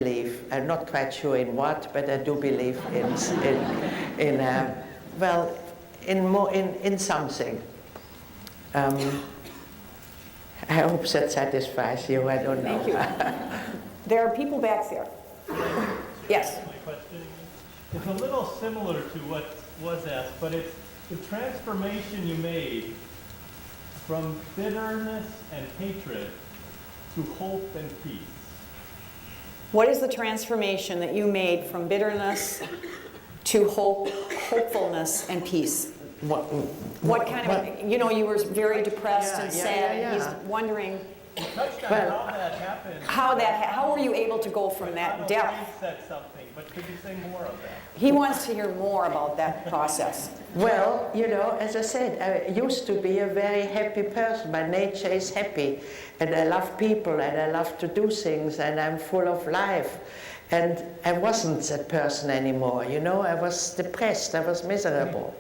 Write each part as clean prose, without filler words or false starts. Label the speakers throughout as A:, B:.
A: believe. I'm not quite sure in what, but I do believe in something. I hope that satisfies you. I don't know.
B: Thank you. There are people back there. Yes.
C: My question is a little similar to what was asked, but it's the transformation you made from bitterness and hatred to hope and peace.
B: What is the transformation that you made from bitterness to hopefulness, and peace? What kind of, you know, you were very depressed and sad.
A: Yeah.
B: He's wondering
C: Touched on how that happened.
B: how were you able to go from that depth?
C: You said something, but could you say more of that?
B: He wants to hear more about that process.
A: Well, you know, as I said, I used to be a very happy person. My nature is happy, and I love people, and I love to do things, and I'm full of life. And I wasn't that person anymore, you know. I was depressed, I was miserable.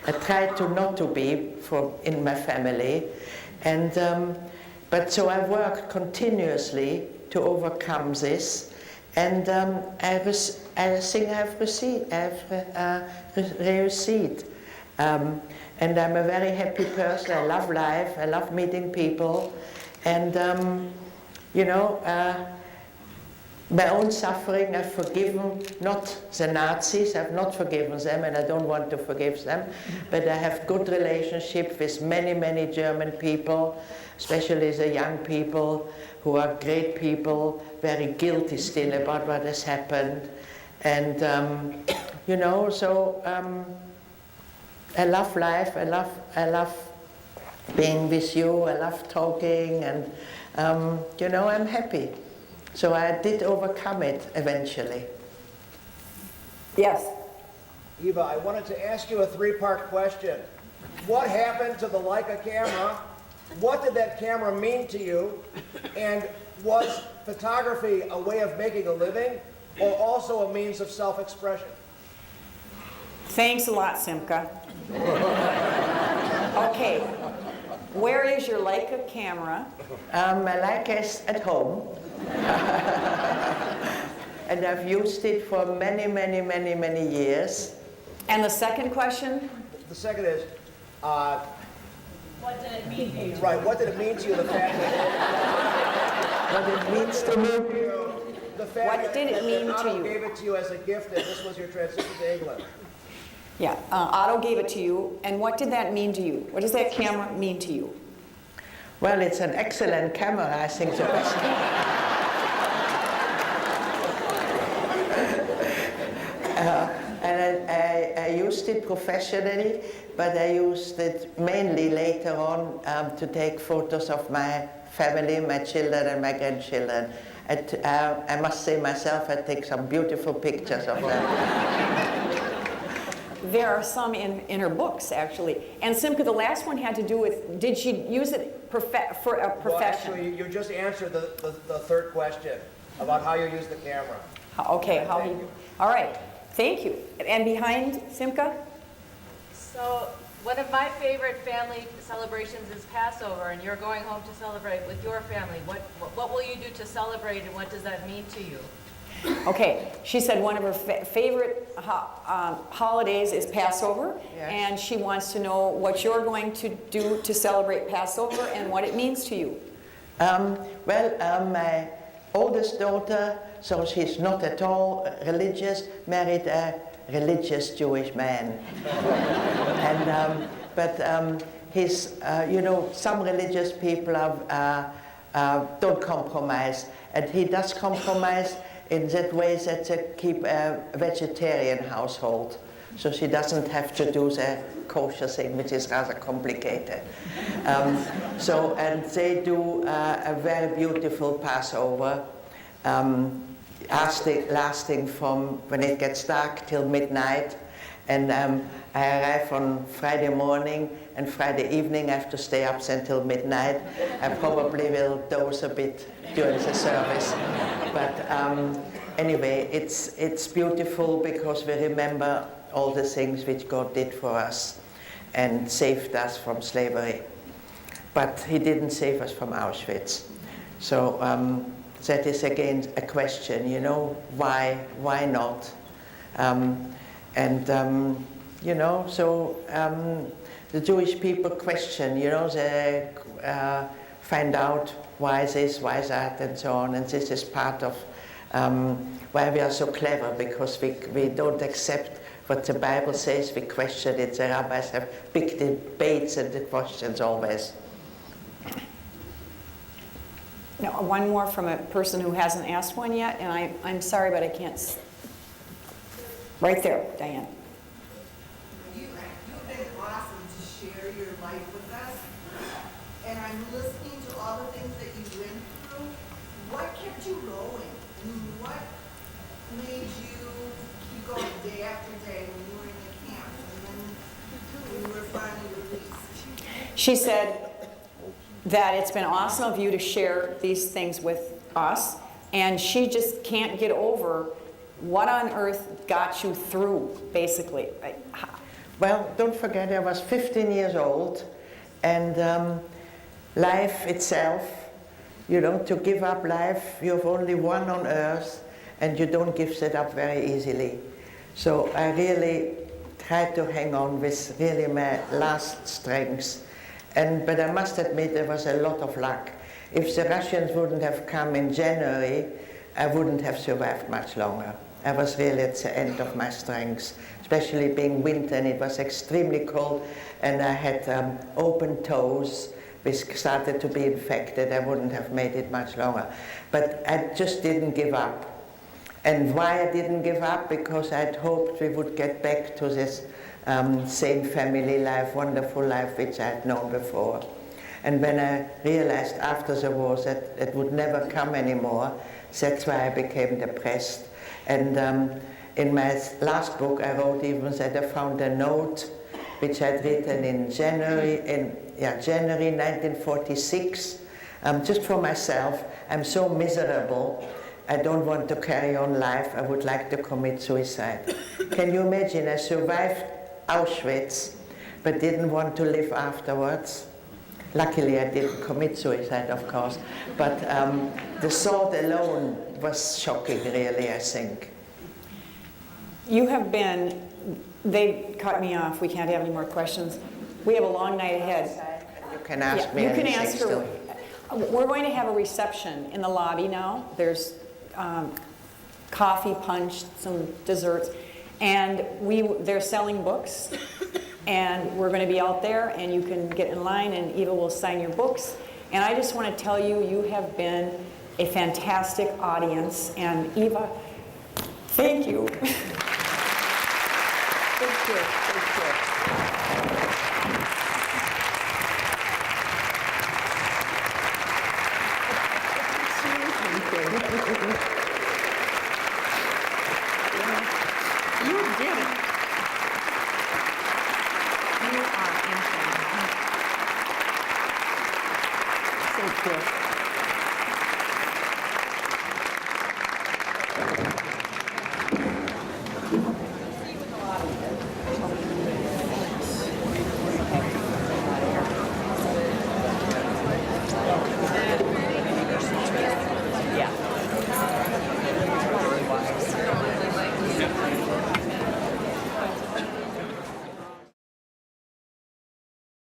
A: I tried to not to be in my family, and but so I worked continuously to overcome this, and I think I've received. And I'm a very happy person. I love life. I love meeting people, and you know, my own suffering I've forgiven. Not the Nazis. I've not forgiven them, and I don't want to forgive them. But I have good relationship with many German people, especially the young people who are great people, very guilty still about what has happened, and you know, so. I love life. I love being with you. I love talking, and you know, I'm happy. So I did overcome it eventually.
B: Yes.
D: Eva, I wanted to ask you a three-part question. What happened to the Leica camera? What did that camera mean to you? And was photography a way of making a living, or also a means of self-expression?
B: Thanks a lot, Simka. Okay, where is your Leica camera?
A: My Leica is at home. And I've used it for many years.
B: And the second question?
D: The second is,
E: what did it mean to you?
D: right, what did it mean to you, the fact that...
A: What it means to me?
D: The fact
B: What did it mean
D: that
B: to
D: Otto
B: you?
D: gave it to you as a gift, and this was your transition to England.
B: Yeah, Otto gave it to you, and what did that mean to you? What does that camera mean to you?
A: Well, it's an excellent camera. I think the best. And I used it professionally, but I used it mainly later on to take photos of my family, my children and my grandchildren. I must say myself, I take some beautiful pictures of them.
B: There are some in her books, actually. And Simka, the last one had to do with, did she use it for a profession?
D: Well, actually, you just answered the third question about how you use the camera.
B: Okay, how
D: Thank
B: you,
D: you.
B: all right, thank you. And behind Simka?
E: So one of my favorite family celebrations is Passover, and you're going home to celebrate with your family. What will you do to celebrate, and what does that mean to you?
B: Okay, she said one of her favorite holidays is Passover,
A: Yes.
B: and she wants to know what you're going to do to celebrate Passover and what it means to you.
A: My oldest daughter, so she's not at all religious, married a religious Jewish man. And, his, you know, some religious people don't compromise, and he does compromise in that way that they keep a vegetarian household. So she doesn't have to do the kosher thing, which is rather complicated. And they do a very beautiful Passover, lasting from when it gets dark till midnight. And I arrive on Friday morning, and Friday evening I have to stay up until midnight. I probably will doze a bit during the service. But anyway, it's beautiful because we remember all the things which God did for us and saved us from slavery. But he didn't save us from Auschwitz. So that is again a question, you know, why not? You know, so the Jewish people question, you know, they find out why this, why that, and so on, and this is part of why we are so clever, because we don't accept what the Bible says, we question it. The rabbis have big debates and the questions always.
B: Now, one more from a person who hasn't asked one yet, and I'm sorry, but I can't. Right there, Diane.
F: You've been awesome to share your life with us, and I'm listening to all the things that you went through. What kept you going? I mean, what made you keep going day after day when you were in the camp, and then when you were finally released?
B: She said that it's been awesome of you to share these things with us, and she just can't get over what on earth got you through, basically.
A: Well, don't forget I was 15 years old, and life itself, you know, to give up life, you have only one on earth, and you don't give that up very easily. So I really tried to hang on with really my last strength. But I must admit there was a lot of luck. If the Russians wouldn't have come in January, I wouldn't have survived much longer. I was really at the end of my strength, especially being winter, and it was extremely cold, and I had open toes, which started to be infected. I wouldn't have made it much longer. But I just didn't give up. And why I didn't give up? Because I'd hoped we would get back to this same family life, wonderful life which I had known before. And when I realized after the war that it would never come anymore, that's why I became depressed. And in my last book I wrote even that I found a note which I'd written in January 1946, just for myself. I'm so miserable, I don't want to carry on life, I would like to commit suicide. Can you imagine, I survived Auschwitz, but didn't want to live afterwards. Luckily I didn't commit suicide, of course, but the thought alone was shocking, really, I think.
B: You have been, they cut me off, we can't have any more questions. We have a long night ahead.
A: You can ask me
B: you can
A: anything
B: ask her.
A: still.
B: We're going to have a reception in the lobby now. There's coffee, punch, some desserts, and they're selling books, and we're going to be out there, and you can get in line, and Eva will sign your books. And I just want to tell you, you have been a fantastic audience, and Eva, thank you. Thank you. Thank you.